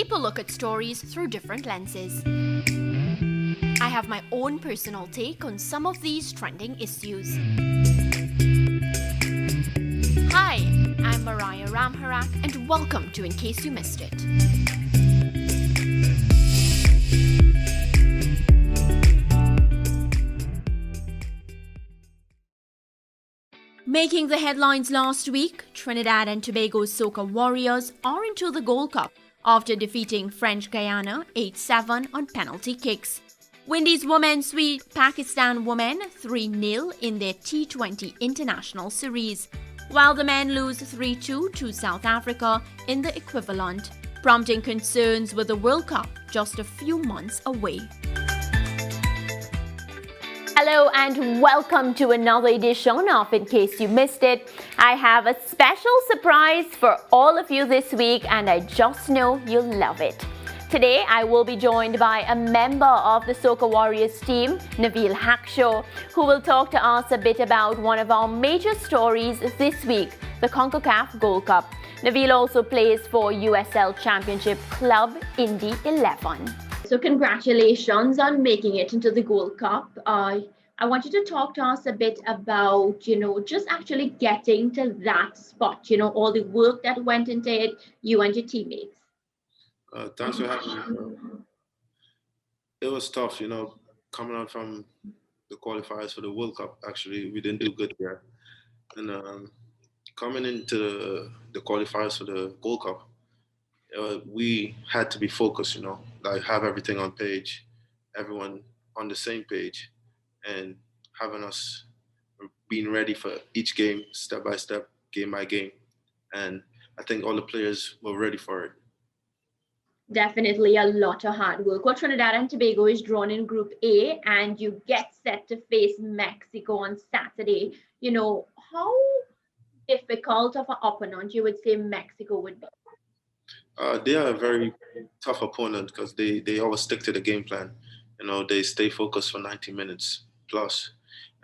People look at stories through different lenses. I have my own personal take on some of these trending issues. Hi, I'm Mariah Ramharack, and welcome to In Case You Missed It. Making the headlines last week, Trinidad and Tobago's Soca Warriors are into the Gold Cup after defeating French Guyana 8-7 on penalty kicks. Windies women sweep Pakistan women 3-0 in their T20 International Series, while the men lose 3-2 to South Africa in the equivalent, prompting concerns with the World Cup just a few months away. Hello and welcome to another edition of In Case You Missed It. I have a special surprise for all of you this week and I just know you'll love it. Today I will be joined by a member of the Soca Warriors team, Nabil Hakshaw, who will talk to us a bit about one of our major stories this week, the CONCACAF Gold Cup. Nabil also plays for USL Championship club Indy 11. So congratulations on making it into the Gold Cup. I want you to talk to us a bit about, just actually getting to that spot, all the work that went into it, you and your teammates. Thanks for having me. It was tough, coming out from the qualifiers for the World Cup. Actually, we didn't do good there. And coming into the qualifiers for the Gold Cup, we had to be focused, like have everything on page, everyone on the same page, and having us being ready for each game, step by step, game by game. And I think all the players were ready for it. Definitely a lot of hard work. Well, Trinidad and Tobago is drawn in Group A, and you get set to face Mexico on Saturday. How difficult of an opponent you would say Mexico would be? They are a very tough opponent because they always stick to the game plan. They stay focused for 90 minutes plus.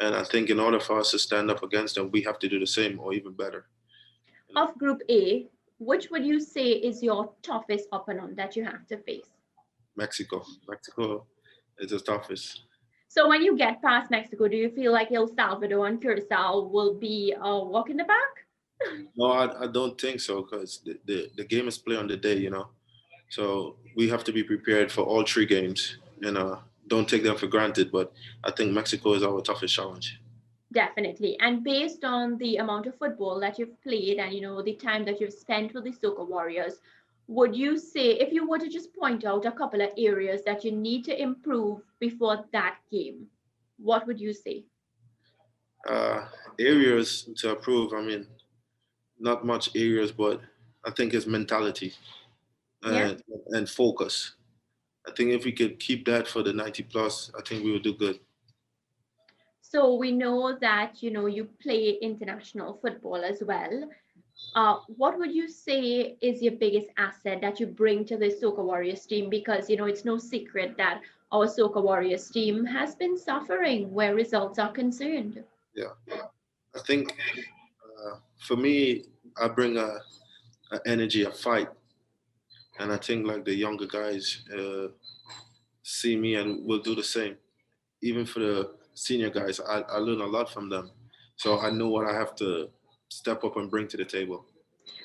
And I think in order for us to stand up against them, we have to do the same or even better. Of Group A, which would you say is your toughest opponent that you have to face? Mexico. Mexico is the toughest. So when you get past Mexico, do you feel like El Salvador and Curacao will be a walk in the park? No, I don't think so because the game is played on the day, So we have to be prepared for all three games and don't take them for granted. But I think Mexico is our toughest challenge. Definitely. And based on the amount of football that you've played and, the time that you've spent with the Soca Warriors, would you say, if you were to just point out a couple of areas that you need to improve before that game, what would you say? Areas to improve, not much areas, but I think it's mentality and focus. I think if we could keep that for the 90 plus, I think we would do good. So we know that, you play international football as well. What would you say is your biggest asset that you bring to the Soca Warriors team? Because, it's no secret that our Soca Warriors team has been suffering where results are concerned. Yeah, I think for me, I bring a energy, a fight. And I think like the younger guys see me and will do the same. Even for the senior guys, I learn a lot from them. So I know what I have to step up and bring to the table.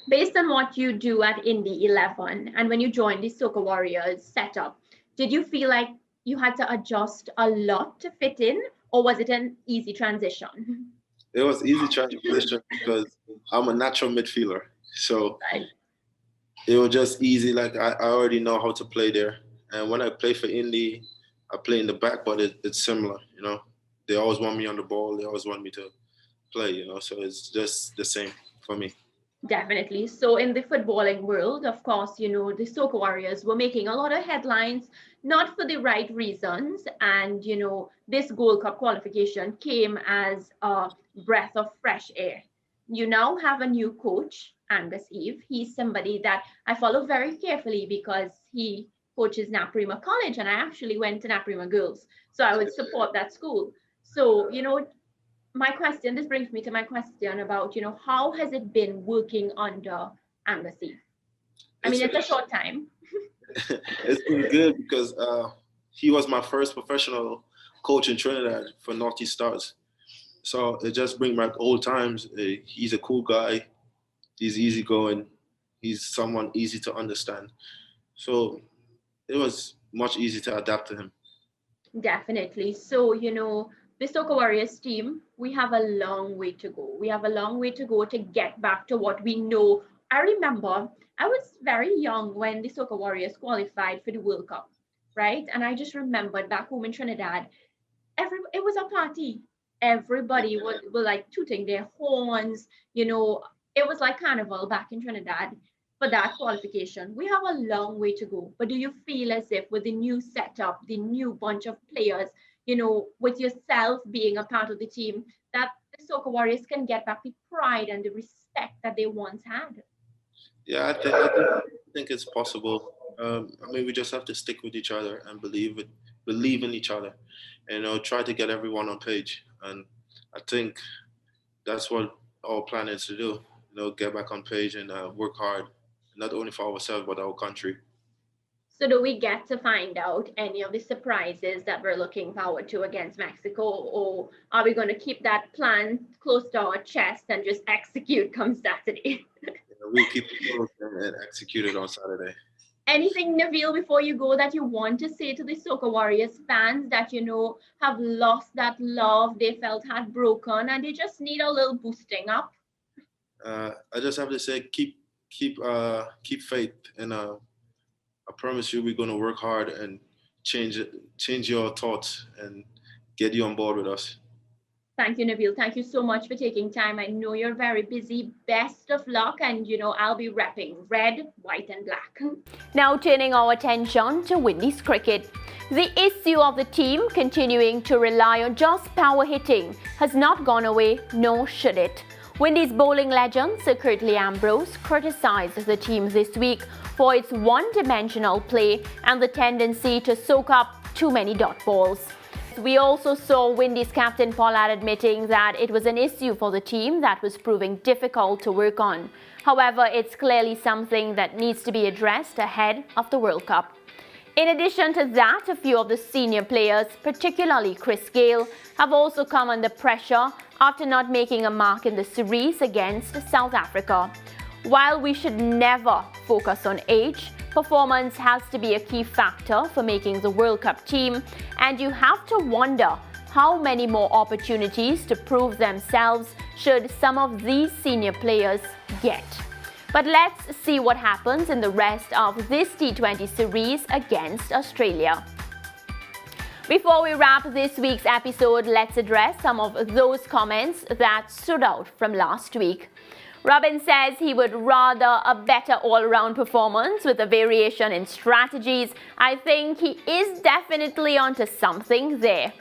Based on what you do at Indy 11 and when you joined the Soca Warriors setup, did you feel like you had to adjust a lot to fit in, or was it an easy transition? It was easy transition because I'm a natural midfielder. So it was just easy. Like I already know how to play there. And when I play for Indy, I play in the back, but it's similar, They always want me on the ball. They always want me to play, So it's just the same for me. Definitely. So in the footballing world, of course, the Soca Warriors were making a lot of headlines, not for the right reasons. And, this Gold Cup qualification came as a breath of fresh air. You now have a new coach, Angus Eve. He's somebody that I follow very carefully because he coaches Naprima College, and I actually went to Naprima Girls. So I would support that school. So, this brings me to my question about, how has it been working under Angus Eve? It's a short time. It's been good because he was my first professional coach in Trinidad for Northeast Stars. So it just brings back old times. He's a cool guy. He's easygoing. He's someone easy to understand. So it was much easier to adapt to him. Definitely. So, the Soca Warriors team, we have a long way to go. We have a long way to go to get back to what we know. I remember I was very young when the Soca Warriors qualified for the World Cup, right? And I just remembered back home in Trinidad, it was a party. Everybody were like tooting their horns, it was like carnival back in Trinidad for that qualification. We have a long way to go. But do you feel as if with the new setup, the new bunch of players, with yourself being a part of the team, that the Soca Warriors can get back the pride and the respect that they once had? Yeah, I think it's possible. I mean, we just have to stick with each other and believe in each other, and try to get everyone on page. And I think that's what our plan is to do. Get back on page and work hard, not only for ourselves but our country. So do we get to find out any of the surprises that we're looking forward to against Mexico, or are we going to keep that plan close to our chest and just execute come Saturday? We'll keep it close and execute it on Saturday. Anything, Nabil, before you go that you want to say to the Soca Warriors fans that have lost that love they felt had broken and they just need a little boosting up? I just have to say, keep faith, and I promise you, we're going to work hard and change your thoughts and get you on board with us. Thank you, Nabil. Thank you so much for taking time. I know you're very busy. Best of luck. And, I'll be repping red, white, and black. Now turning our attention to Windies cricket. The issue of the team continuing to rely on just power hitting has not gone away, nor should it. Windies bowling legend Sir Curtly Ambrose criticised the team this week for its one-dimensional play and the tendency to soak up too many dot balls. We also saw Windies captain Pollard admitting that it was an issue for the team that was proving difficult to work on. However, it's clearly something that needs to be addressed ahead of the World Cup. In addition to that, a few of the senior players, particularly Chris Gayle, have also come under pressure after not making a mark in the series against South Africa. While we should never focus on age, performance has to be a key factor for making the World Cup team, and you have to wonder how many more opportunities to prove themselves should some of these senior players get. But let's see what happens in the rest of this T20 series against Australia. Before we wrap this week's episode, let's address some of those comments that stood out from last week. Robin says he would rather a better all-round performance with a variation in strategies. I think he is definitely onto something there.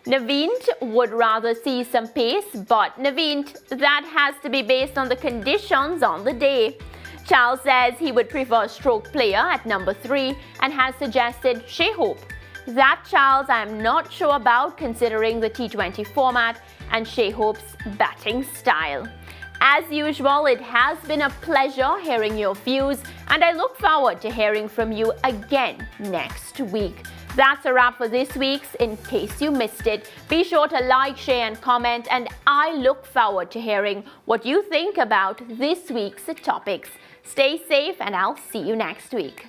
Naveen would rather see some pace, but Naveen, that has to be based on the conditions on the day. Charles says he would prefer a stroke player at number 3 and has suggested Shea Hope. That, Charles, I'm not sure about considering the T20 format and Shea Hope's batting style. As usual, it has been a pleasure hearing your views, and I look forward to hearing from you again next week. That's a wrap for this week's In Case You Missed It. Be sure to like, share, and comment, and I look forward to hearing what you think about this week's topics. Stay safe, and I'll see you next week.